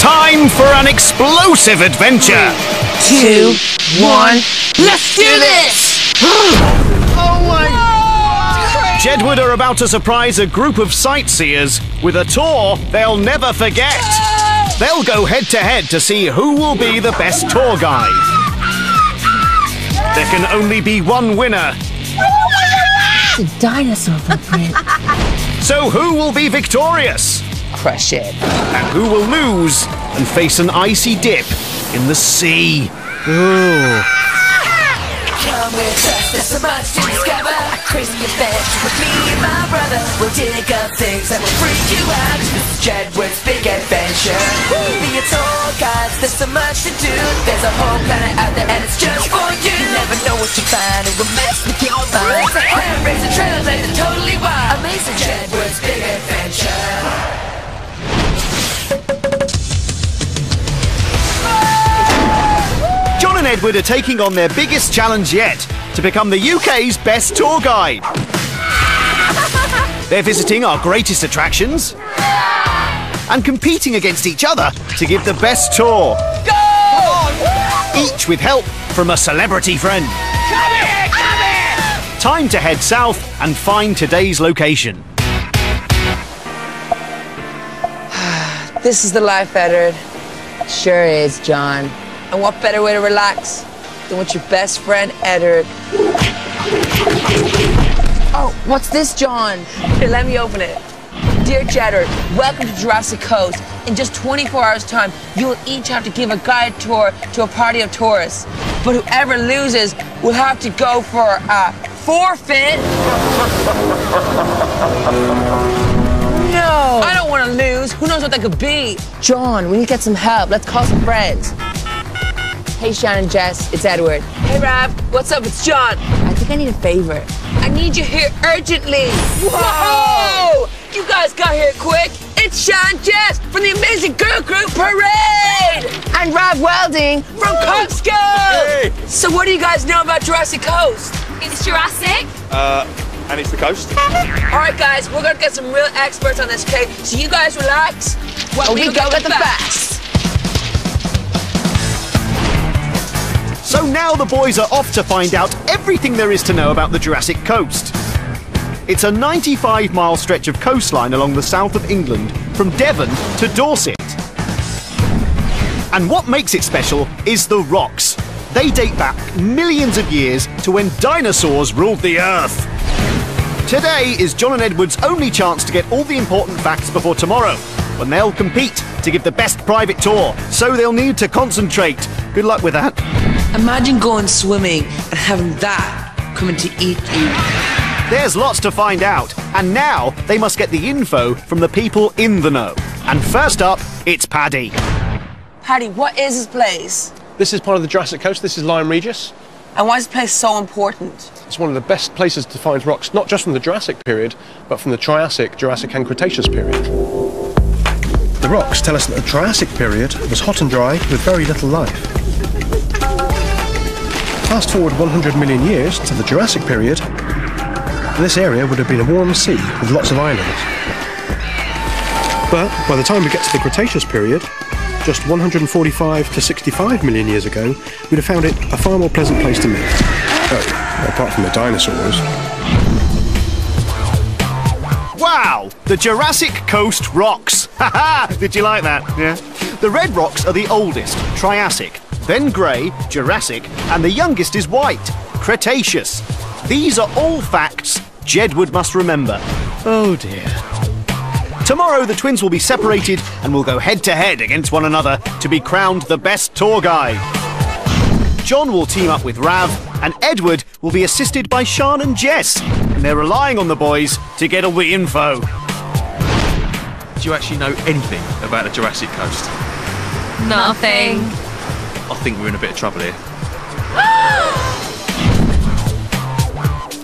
time for an explosive adventure. 2, 1, let's do this! Oh my... Jedward are about to surprise a group of sightseers with a tour they'll never forget. They'll go head-to-head to see who will be the best tour guide. There can only be one winner. It's a dinosaur footprint. So who will be victorious? Crush it. And who will lose and face an icy dip in the sea? Ooh. Come with us, there's so much to discover. A crazy adventure with me and my brother. We'll dig up things that will freak you out. This is Jedward's big adventure. Be a tour guide, there's so much to do. There's a whole planet out there and it's just for you. You never know what you find, it will mess with your mind. Hand raise the trailblazers, totally wild. Amazing Jedward's big adventure. John and Edward are taking on their biggest challenge yet, to become the UK's best tour guide. They're visiting our greatest attractions and competing against each other to give the best tour. Go! Each with help from a celebrity friend. Come here, come here! Time to head south and find today's location. This is the life, Edward. Sure is, John. And what better way to relax than with your best friend, Edward? Oh, what's this, John? Here, let me open it. Dear Jedward, welcome to Jurassic Coast. In just 24 hours' time, you will each have to give a guided tour to a party of tourists. But whoever loses will have to go for a forfeit. No, I don't want to lose. Who knows what that could be? John, we need to get some help. Let's call some friends. Hey, Shannon, Jess, it's Edward. Hey, Rav, what's up? It's John. I think I need a favor. I need you here urgently. Whoa! You guys got here quick. It's Shannon, Jess from the amazing girl group Parade! And Rav Welding from Costco! Hey. So what do you guys know about Jurassic Coast? It's Jurassic. And it's the coast. All right, guys, we're gonna get some real experts on this, okay? So you guys relax while we go get the facts. So now the boys are off to find out everything there is to know about the Jurassic Coast. It's a 95-mile stretch of coastline along the south of England, from Devon to Dorset. And what makes it special is the rocks. They date back millions of years to when dinosaurs ruled the earth. Today is John and Edward's only chance to get all the important facts before tomorrow, when they'll compete to give the best private tour, so they'll need to concentrate. Good luck with that. Imagine going swimming and having that coming to eat you. There's lots to find out, and now they must get the info from the people in the know. And first up, it's Paddy. Paddy, what is this place? This is part of the Jurassic Coast. This is Lyme Regis. And why is this place so important? It's one of the best places to find rocks, not just from the Jurassic period, but from the Triassic, Jurassic and Cretaceous period. The rocks tell us that the Triassic period was hot and dry with very little life. Fast forward 100 million years to the Jurassic period, this area would have been a warm sea with lots of islands. But by the time we get to the Cretaceous period, just 145 to 65 million years ago, we'd have found it a far more pleasant place to live. Oh, apart from the dinosaurs. Wow! The Jurassic Coast rocks! Haha! Did you like that? Yeah. The red rocks are the oldest, Triassic, then grey, Jurassic, and the youngest is white, Cretaceous. These are all facts Jedward must remember. Oh dear. Tomorrow the twins will be separated and will go head-to-head against one another to be crowned the best tour guide. John will team up with Rav, and Edward will be assisted by Sian and Jess, and they're relying on the boys to get all the info. Do you actually know anything about the Jurassic Coast? Nothing. I think we're in a bit of trouble here.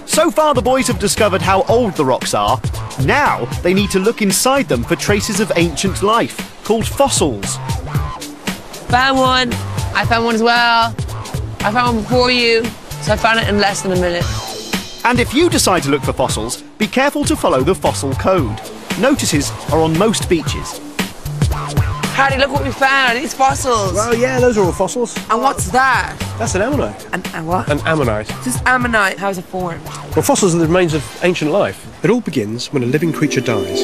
So far the boys have discovered how old the rocks are. Now they need to look inside them for traces of ancient life, called fossils. Found one. I found one as well. I found one before you, so I found it in less than a minute. And if you decide to look for fossils, be careful to follow the fossil code. Notices are on most beaches. Paddy, look what we found. These fossils. Well, yeah, those are all fossils. And what's that? That's an ammonite. And what? An ammonite. This ammonite. How is it formed? Well, fossils are the remains of ancient life. It all begins when a living creature dies.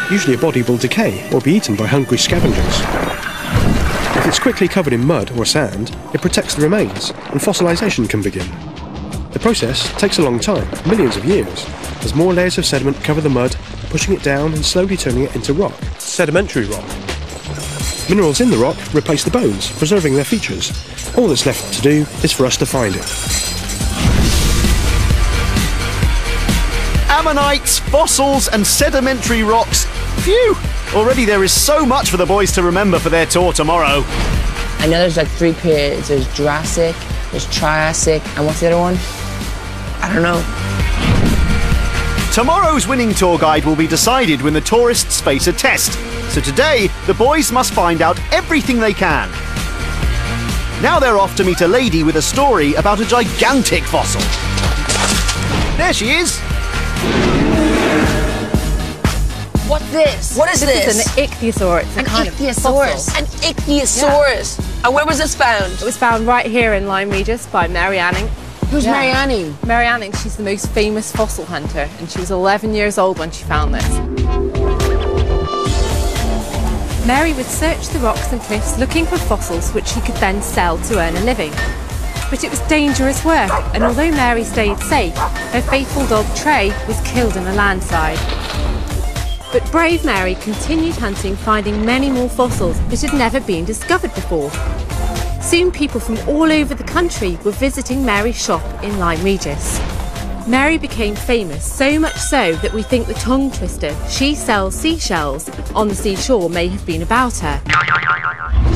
Usually a body will decay or be eaten by hungry scavengers. If it's quickly covered in mud or sand, it protects the remains and fossilization can begin. The process takes a long time, millions of years, as more layers of sediment cover the mud, pushing it down and slowly turning it into rock, sedimentary rock. Minerals in the rock replace the bones, preserving their features. All that's left to do is for us to find it. Ammonites, fossils and sedimentary rocks. Phew! Already there is so much for the boys to remember for their tour tomorrow. I know there's like 3 periods. There's Jurassic, there's Triassic, and what's the other one? I don't know. Tomorrow's winning tour guide will be decided when the tourists face a test. So today, the boys must find out everything they can. Now they're off to meet a lady with a story about a gigantic fossil. There she is. What's this? What is this? This is an ichthyosaur. It's a kind of fossil. An ichthyosaurus. Yeah. And where was this found? It was found right here in Lyme Regis by Mary Anning. Who's Mary Anning? Mary Anning, she's the most famous fossil hunter, and she was 11 years old when she found this. Mary would search the rocks and cliffs looking for fossils which she could then sell to earn a living. But it was dangerous work, and although Mary stayed safe, her faithful dog Trey was killed in a landslide. But brave Mary continued hunting, finding many more fossils that had never been discovered before. Soon people from all over the country were visiting Mary's shop in Lyme Regis. Mary became famous, so much so that we think the tongue twister "she sells seashells" on the seashore may have been about her.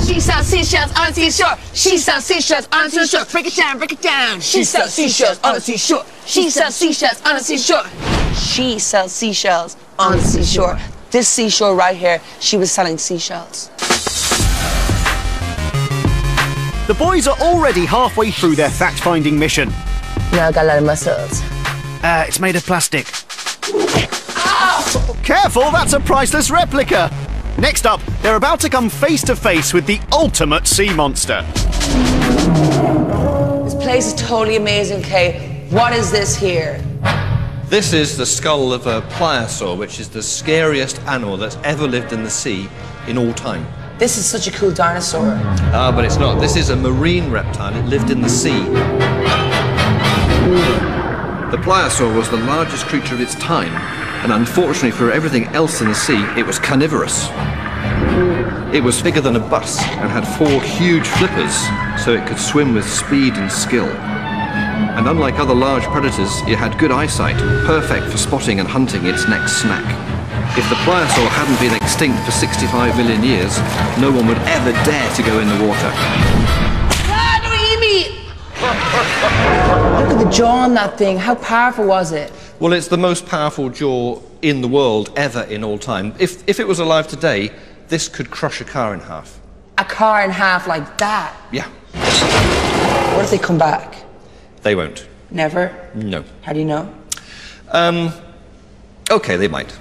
She sells seashells on the seashore. She sells seashells on the seashore. Break it down, break it down. She sells seashells on the seashore. She sells seashells on the seashore. She sells seashells on the seashore. This seashore right here, she was selling seashells. The boys are already halfway through their fact-finding mission. Now I got a lot of muscles. It's made of plastic. Ow! Careful, that's a priceless replica. Next up, they're about to come face to face with the ultimate sea monster. This place is totally amazing, Kay. What is this here? This is the skull of a pliosaur, which is the scariest animal that's ever lived in the sea in all time. This is such a cool dinosaur. But it's not. This is a marine reptile. It lived in the sea. The pliosaur was the largest creature of its time, and unfortunately for everything else in the sea, it was carnivorous. It was bigger than a bus and had 4 huge flippers, so it could swim with speed and skill. And unlike other large predators, it had good eyesight, perfect for spotting and hunting its next snack. If the pliosaur hadn't been extinct for 65 million years, no one would ever dare to go in the water. Ah, don't eat me! Look at the jaw on that thing. How powerful was it? Well, it's the most powerful jaw in the world ever in all time. If it was alive today, this could crush a car in half. A car in half like that? Yeah. What if they come back? They won't. Never? No. How do you know? Okay, they might.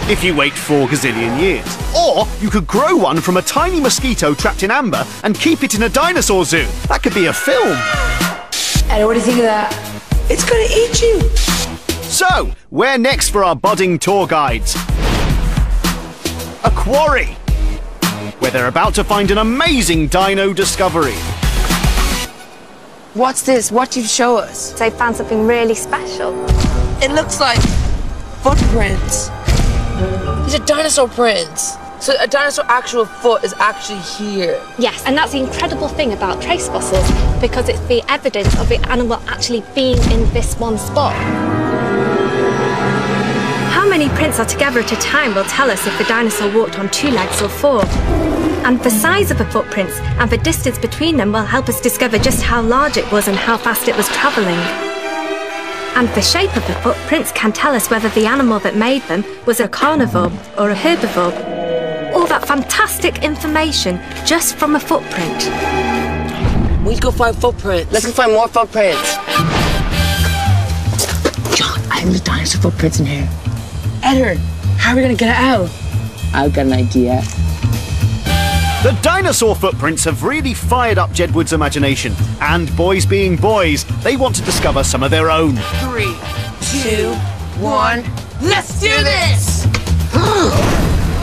If you wait 4 gazillion years. Or you could grow one from a tiny mosquito trapped in amber and keep it in a dinosaur zoo. That could be a film. Eddie, what do you think of that? It's gonna eat you. So, where next for our budding tour guides? A quarry, where they're about to find an amazing dino discovery. What's this? What do you show us? They found something really special. It looks like footprints. These are dinosaur prints. So a dinosaur actual foot is actually here. Yes, and that's the incredible thing about trace fossils, because it's the evidence of the animal actually being in this one spot. How many prints are together at a time will tell us if the dinosaur walked on 2 legs or 4. And the size of the footprints and the distance between them will help us discover just how large it was and how fast it was travelling. And the shape of the footprints can tell us whether the animal that made them was a carnivore or a herbivore. All that fantastic information just from a footprint. We need to go find footprints. Let's go find more footprints. John, I think there's dinosaur footprints in here. Edward, how are we gonna get it out? I've got an idea. The dinosaur footprints have really fired up Jedward's imagination. And boys being boys, they want to discover some of their own. 3, 2, 1, let's do this!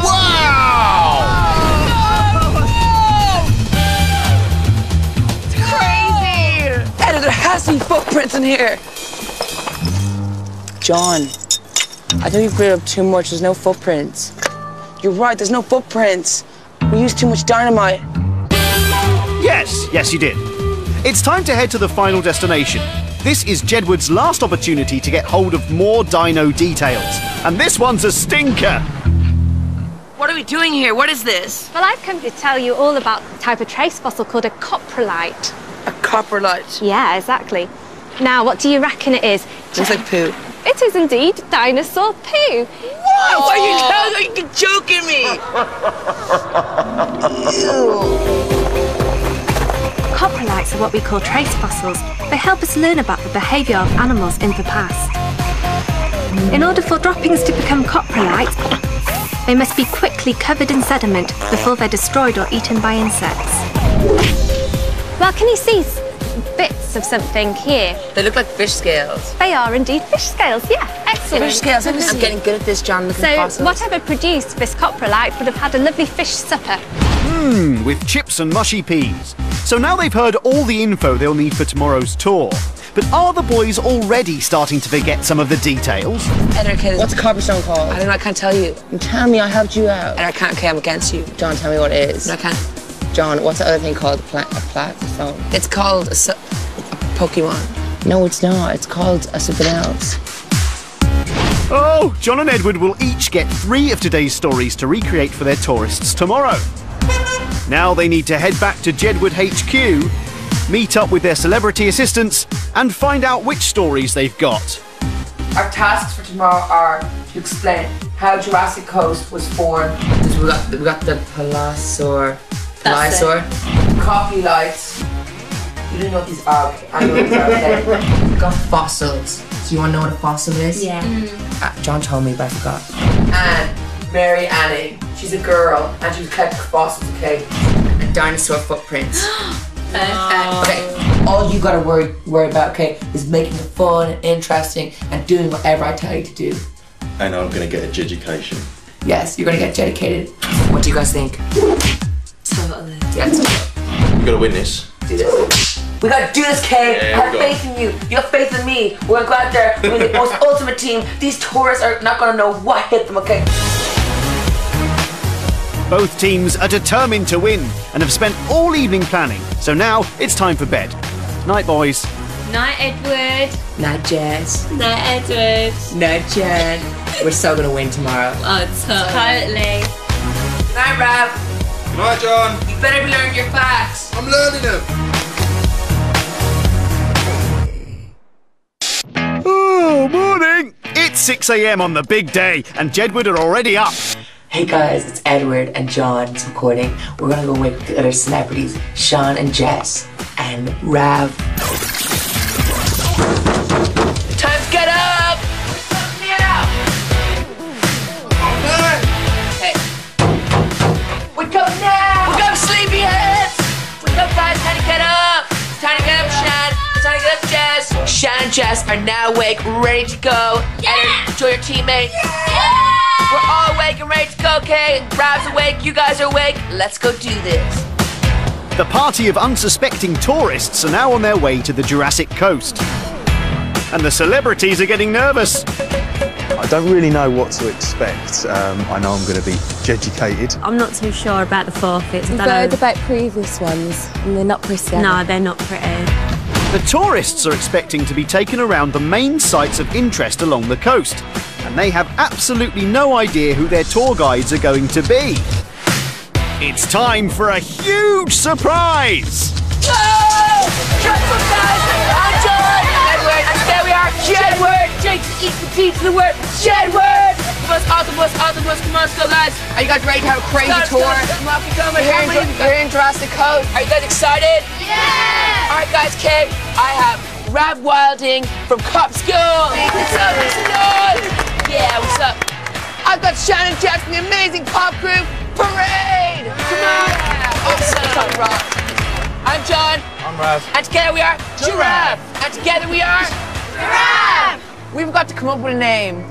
Wow! It's crazy! Eddie, there has to be footprints in here. John, I think you cleared up too much. There's no footprints. You're right, there's no footprints. We used too much dynamite. Yes, you did. It's time to head to the final destination. This is Jedward's last opportunity to get hold of more dino details. And this one's a stinker. What are we doing here? What is this? Well, I've come to tell you all about the type of trace fossil called a coprolite. A coprolite. Yeah, exactly. Now, what do you reckon it is? Looks like poo. It is indeed dinosaur poo. Whoa! Are you joking me? Coprolites are what we call trace fossils. They help us learn about the behaviour of animals in the past. In order for droppings to become coprolites, they must be quickly covered in sediment before they're destroyed or eaten by insects. Well, can you see bits of something here? They look like fish scales. They are indeed fish scales, yeah. Excellent. Fish scales. I'm getting good at this, John. Looking at So, fossils. whatever produced this coprolite would have had a lovely fish supper. With chips and mushy peas. So now they've heard all the info they'll need for tomorrow's tour. But are the boys already starting to forget some of the details? Edward, what's a copperstone called? I don't know, I can't tell you. Tell me, I helped you out. And I can't, okay, I'm against you. John, tell me what it is. No, I can't. John, what's the other thing called? A platform? It's called a Pokemon. No, it's not. It's called something else. Oh, John and Edward will each get 3 of today's stories to recreate for their tourists tomorrow. Now they need to head back to Jedward HQ, meet up with their celebrity assistants, and find out which stories they've got. Our tasks for tomorrow are to explain how Jurassic Coast was formed. We got the Palasaur, Coprolites. You don't know what these are. I know what these are. Okay. We got fossils. Do you want to know what a fossil is? Yeah. John told me, but I forgot. And Mary Anning. She's a girl, and she was collecting fossils, okay? And dinosaur footprints. Okay, all you gotta worry about, okay, is making it fun and interesting and doing whatever I tell you to do. And I'm gonna get education. Yes, you're gonna get dedicated. What do you guys think? Totally. Yeah, totally. We gotta win this. Do this. We gotta do this, Kay. Yeah, I have faith in you. You have faith in me. We're gonna go out there. We're the most ultimate team. These tourists are not gonna know what hit them, okay? Both teams are determined to win and have spent all evening planning. So now it's time for bed. Night, boys. Night, Edward. Night, Jess. Night, Edward. Night, Jen. We're so gonna win tomorrow. Oh, totally. Night, Rav. Night, John. You better be learning your facts. I'm learning them. Oh, morning! It's 6 a.m. on the big day, and Jedward are already up. Hey guys, it's Edward and John's recording. We're gonna go with the other celebrities, Sean and Jess and Rav. Time to get up! Get up! Hey. Wake up now! Wake up, sleepyheads! Wake up, guys, time to get up! It's time to get up, Sean. It's time to get up, Jess. Sean and Jess are now awake, ready to go. Yeah! And enjoy your teammates. Yeah! We're all awake and ready to go, okay? Rav's awake, you guys are awake. Let's go do this. The party of unsuspecting tourists are now on their way to the Jurassic Coast. And the celebrities are getting nervous. I don't really know what to expect. I know I'm going to be educated. I'm not too sure about the forfeits. I've heard about previous ones, and they're not pretty. No, they're not pretty. The tourists are expecting to be taken around the main sites of interest along the coast, and they have absolutely no idea who their tour guides are going to be. It's time for a huge surprise! Whoa! What's up, guys? I'm John! Jedward! And there we are, Jedward! Jake to eat the D to the word, Jedward! Octopus, come on, let's go, guys! Are you guys ready to have a crazy tour? Come on, keep going. We're in Jurassic Coast. Are you guys excited? Yeah! Alright, guys, Kay, I have Rav Wilding from Cop School! What's up, Yeah, what's up? I've got Shannon Jess from the amazing pop group Parade! Come on! Awesome rock. I'm John. I'm Rav. And together we are Giraffe. And together we are Giraffe! We've got to come up with a name.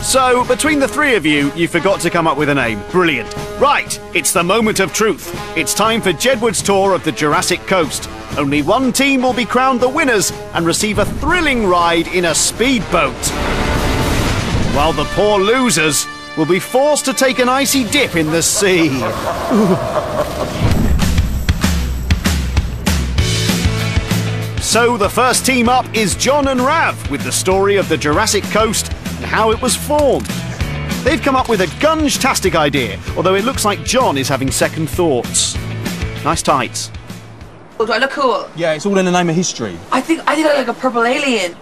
So, between the three of you, you forgot to come up with a name. Brilliant. Right, it's the moment of truth. It's time for Jedward's tour of the Jurassic Coast. Only one team will be crowned the winners and receive a thrilling ride in a speedboat. While the poor losers will be forced to take an icy dip in the sea. So the first team up is John and Rav with the story of the Jurassic Coast and how it was formed. They've come up with a gunge-tastic idea, although it looks like John is having second thoughts. Nice tights. Oh, do I look cool? Yeah, it's all in the name of history. I think I look like a purple alien.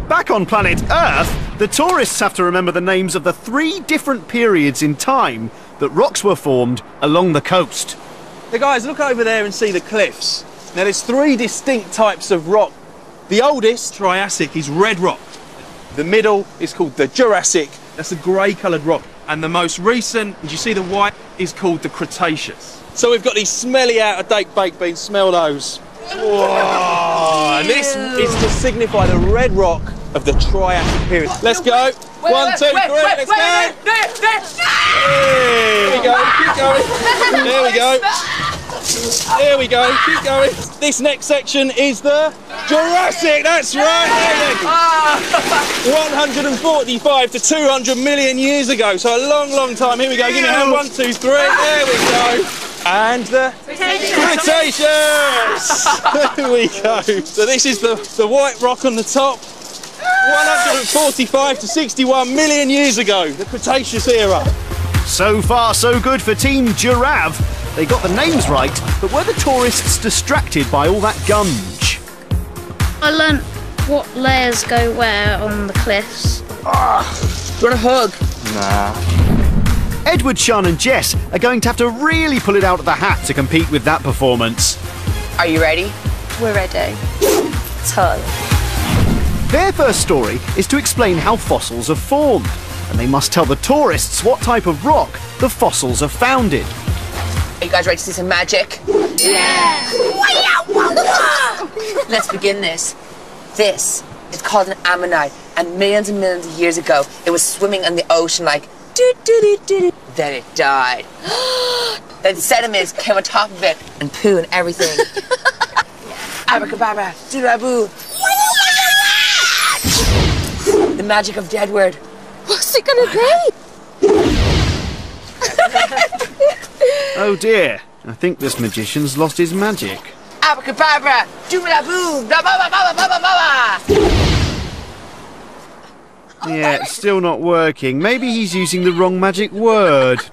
Back on planet Earth, the tourists have to remember the names of the 3 different periods in time that rocks were formed along the coast. Hey guys, look over there and see the cliffs. Now there's 3 distinct types of rock. The oldest, Triassic, is red rock. The middle is called the Jurassic, that's a grey coloured rock. And the most recent, did you see the white, is called the Cretaceous. So we've got these smelly out-of-date baked beans, smell those. Whoa! And this is to signify the red rock of the Triassic period. Let's go. 1, 2, 3, let's go. There we go, keep going. There we go. There we go, keep going. This next section is the Jurassic, that's right. 145 to 200 million years ago, so a long, long time. Here we go, give me a hand, 1, 2, 3, there we go. And the Cretaceous! There we go. So this is the white rock on the top. 145 to 61 million years ago, the Cretaceous era. So far, so good for Team Giraffe. They got the names right, but were the tourists distracted by all that gunge? I learnt what layers go where on the cliffs. Do you want a hug? Nah. Edward, Sean and Jess are going to have to really pull it out of the hat to compete with that performance. Are you ready? We're ready. Tug. Their first story is to explain how fossils are formed, and they must tell the tourists what type of rock the fossils are found in. Are you guys ready to see some magic? Yeah! Let's begin this. This is called an ammonite, and millions of years ago, it was swimming in the ocean like doo-doo-doo-doo. Then it died. Then sediments came on top of it and poo and everything. Abracadabra, doodaboo. The magic of Jedward. What's it gonna be? Oh dear, I think this magician's lost his magic. Abracadabra, doodaboo, blah blah blah blah blah blah blah. Yeah, it's still not working. Maybe he's using the wrong magic word.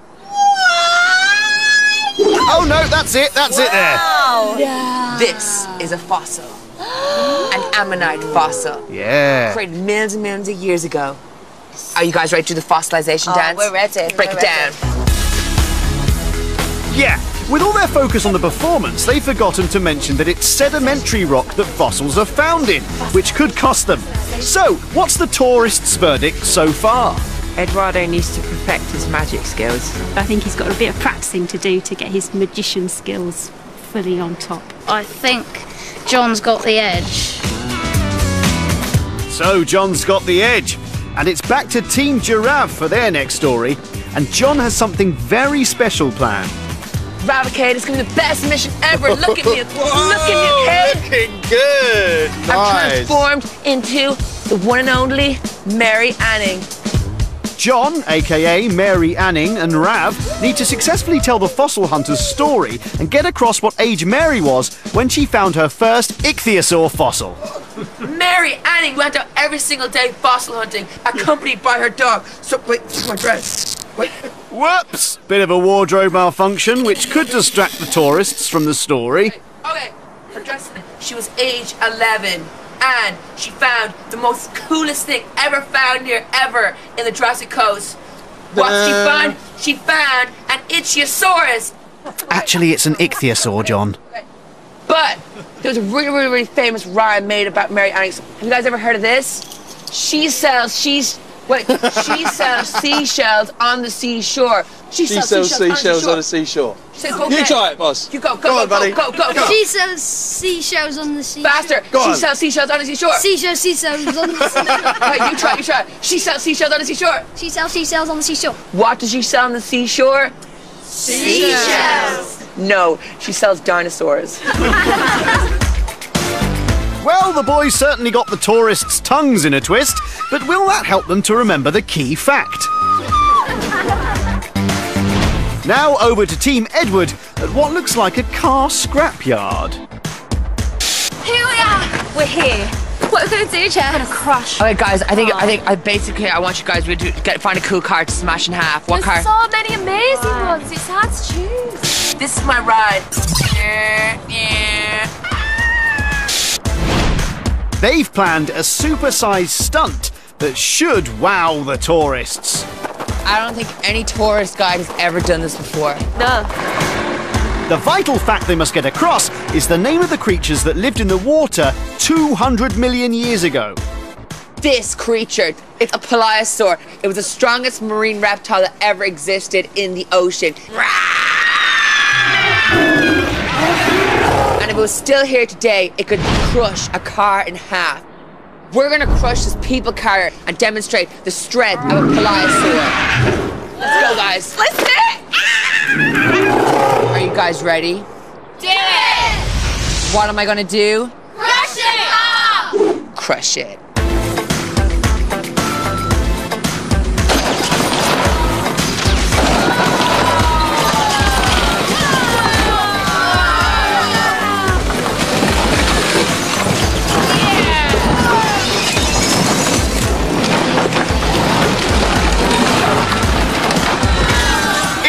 Oh no, that's it there. This is a fossil. An ammonite fossil. Yeah. Created millions and millions of years ago. Are you guys ready to do the fossilization dance? We're ready. Break it down. Yeah, with all their focus on the performance, they've forgotten to mention that it's sedimentary rock that fossils are found in, which could cost them. So, what's the tourists' verdict so far? Eduardo needs to perfect his magic skills. I think he's got a bit of practicing to do to get his magician skills fully on top. I think John's got the edge. So, John's got the edge. And it's back to Team Giraffe for their next story. And John has something very special planned. Ravicade, it's gonna be the best mission ever. Look at me. Look at me, okay? Looking good. I've transformed into the one and only Mary Anning. John, aka Mary Anning, and Rav need to successfully tell the fossil hunter's story and get across what age Mary was when she found her first ichthyosaur fossil. Mary Anning went out every single day fossil hunting, accompanied by her dog. So, wait, this is my dress. Wait. Whoops! Bit of a wardrobe malfunction, which could distract the tourists from the story. Okay, her dress, she was age 11. And she found the most coolest thing ever found here ever in the Jurassic Coast. What she found? She found an ichthyosaurus. Actually, it's an ichthyosaur, John. But there was a really famous rhyme made about Mary Anning. Have you guys ever heard of this? She sells Wait, she sells seashells on the seashore. She sells seashells on the seashore. You try it, boss. You go, Go on, buddy. go. She sells seashells on the seashore. Faster. Go on. She sells seashells on the seashore. Seashells on the seashore. Right, you try. She sells seashells on the seashore. She sells seashells on the seashore. What does she sell on the seashore? Seashells. No, she sells dinosaurs. Well, the boys certainly got the tourists' tongues in a twist, but will that help them to remember the key fact? Now over to Team Edward at what looks like a car scrapyard. Here we are. We're here. What are we going to do, Chad? We're going to crush. Okay, guys, I want you guys to find a cool car to smash in half. What car? There's so many amazing ones. It's hard to choose. This is my ride. They've planned a super-sized stunt that should wow the tourists. I don't think any tourist guide has ever done this before. No. The vital fact they must get across is the name of the creatures that lived in the water 200 million years ago. This creature, it's a pliosaur. It was the strongest marine reptile that ever existed in the ocean. And if it was still here today, it could crush a car in half. We're gonna crush this people carrier and demonstrate the strength of a pliosaur. Let's go, guys. Let's do it. Are you guys ready? Do it. What am I gonna do? Crush it. Crush it.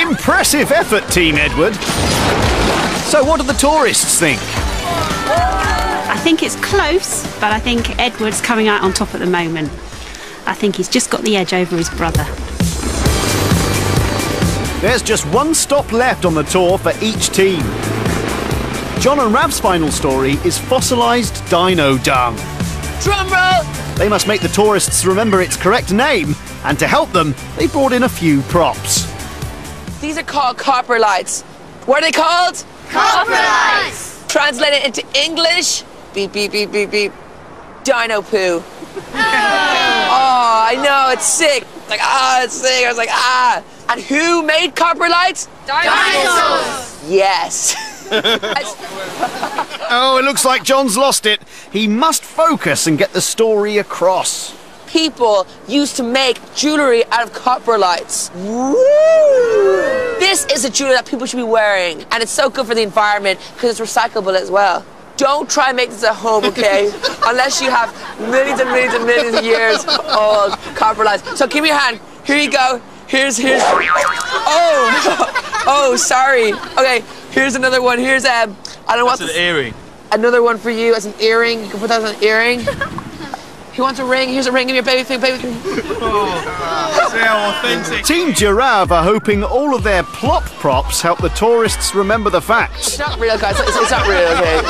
Impressive effort, Team Edward. So what do the tourists think? I think it's close, but I think Edward's coming out on top at the moment. I think he's just got the edge over his brother. There's just one stop left on the tour for each team. John and Rav's final story is fossilised dino dung. Drum roll! They must make the tourists remember its correct name, and to help them, they brought in a few props. These are called copper lights. What are they called? Copper lights. Translate it into English. Beep, beep, beep, beep, beep. Dino poo. Oh, I know, it's sick. It's sick. I was like, And who made copper lights? Dinosaurs. Yes. Oh, it looks like John's lost it. He must focus and get the story across. People used to make jewelry out of copper lights. Woo! This is a jewelry that people should be wearing, and it's so good for the environment because it's recyclable as well. Don't try and make this at home, okay? Unless you have millions and millions and millions of years old copper lights. So give me your hand. Here you go. Here's. Oh, sorry. Okay, here's another one. Here's I don't know what. That's an earring. Another one for you as an earring. You can put that as an earring. He wants a ring. Here's a ring. Give me a baby thing. Oh, see how authentic. Team Giraffe are hoping all of their plop props help the tourists remember the facts. It's not real, guys. It's not real, okay?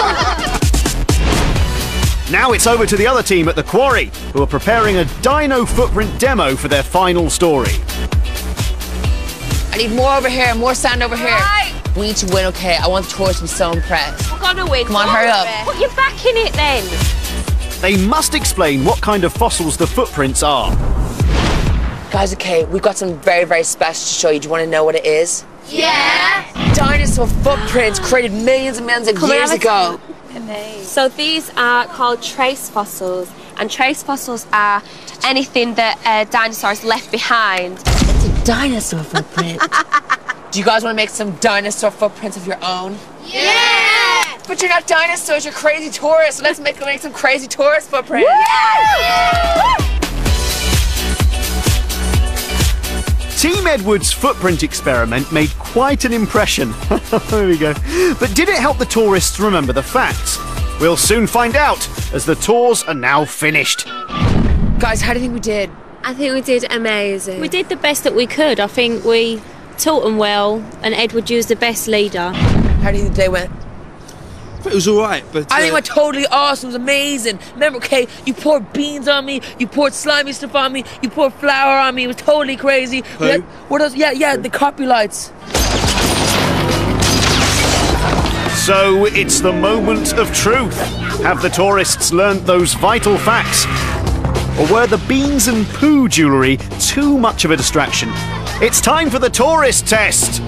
Now it's over to the other team at the quarry, who are preparing a dino footprint demo for their final story. I need more over here, more sand over here. Right. We need to win, okay? I want the tourists to be so impressed. We're gonna win. Come on, hurry up. Put your back in it then. They must explain what kind of fossils the footprints are. Guys, okay, we've got something very, very special to show you. Do you want to know what it is? Yeah. Dinosaur footprints created millions and millions of years ago. So these are called trace fossils, and trace fossils are anything that dinosaurs left behind. It's a dinosaur footprint. Do you guys want to make some dinosaur footprints of your own? Yeah. But you're not dinosaurs, you're crazy tourists. So let's make some crazy tourist footprints. Yeah. Team Edward's footprint experiment made quite an impression. There we go. But did it help the tourists remember the facts? We'll soon find out, as the tours are now finished. Guys, how do you think we did? I think we did amazing. We did the best that we could. I think we taught them well, and Edward used the best leader. How do you think they went? It was all right, but I think it was totally awesome. It was amazing. Remember, okay, you poured beans on me, you poured slimy stuff on me, you poured flour on me. It was totally crazy. Who? What else? Yeah, the copyrights. So it's the moment of truth. Have the tourists learnt those vital facts? Or were the beans and poo jewellery too much of a distraction? It's time for the tourist test!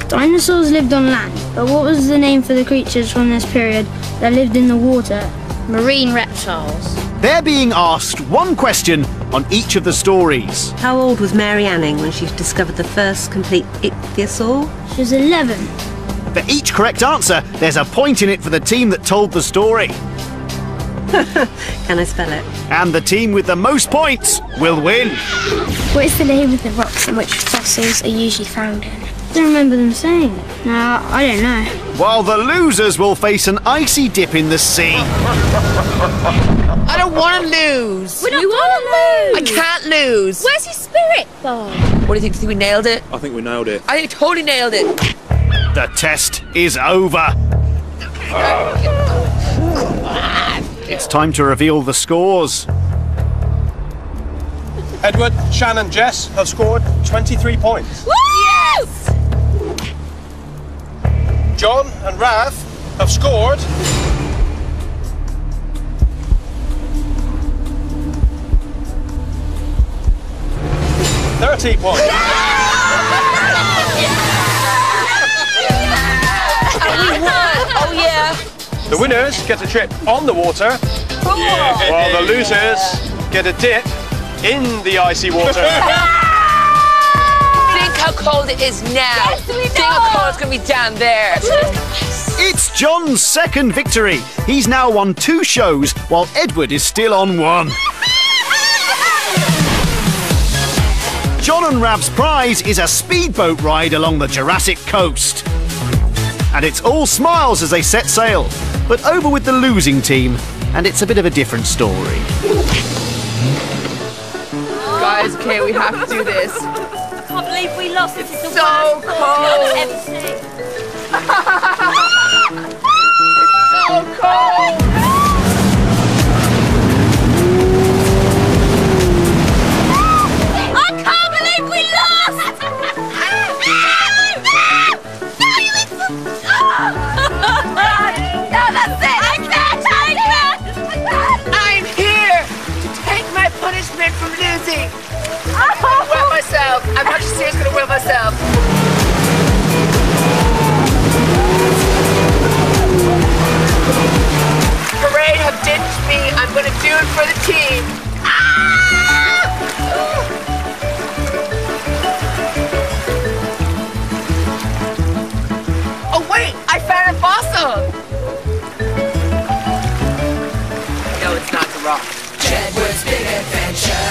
Dinosaurs lived on land, but what was the name for the creatures from this period that lived in the water? Marine reptiles. They're being asked one question on each of the stories. How old was Mary Anning when she discovered the first complete ichthyosaur? She was 11. For each correct answer, there's a point in it for the team that told the story. Can I spell it? And the team with the most points will win. What is the name of the rocks in which fossils are usually found in? I don't remember them saying it. No, I don't know. While the losers will face an icy dip in the sea. I don't want to lose. We don't want to lose. I can't lose. Where's your spirit bomb? What do you think? Do you think we nailed it? I think we nailed it. I think we totally nailed it. The test is over. It's time to reveal the scores. Edward, Shan and Jess have scored 23 points. Yes! John and Rav have scored 30 points. And we won! Oh yeah! The winners get a trip on the water, while the losers get a dip in the icy water. Think how cold it is now. Yes, we know. Think how cold it's going to be down there. It's John's second victory. He's now won 2 shows, while Edward is still on 1. John and Rav's prize is a speedboat ride along the Jurassic coast. And it's all smiles as they set sail. But over with the losing team, and it's a bit of a different story. Guys, okay, we have to do this. I can't believe we lost. This is the so worst cold. I've ever seen. It's so cold. I can't believe we lost. No, that's it. I can't take it. I'm here to take my punishment from losing. I'm gonna will myself. I'm actually seriously gonna will myself. Parade have ditched me. I'm gonna do it for the team. Oh wait, I found a fossil. No, it's not the rock. Jedward's Big Adventure.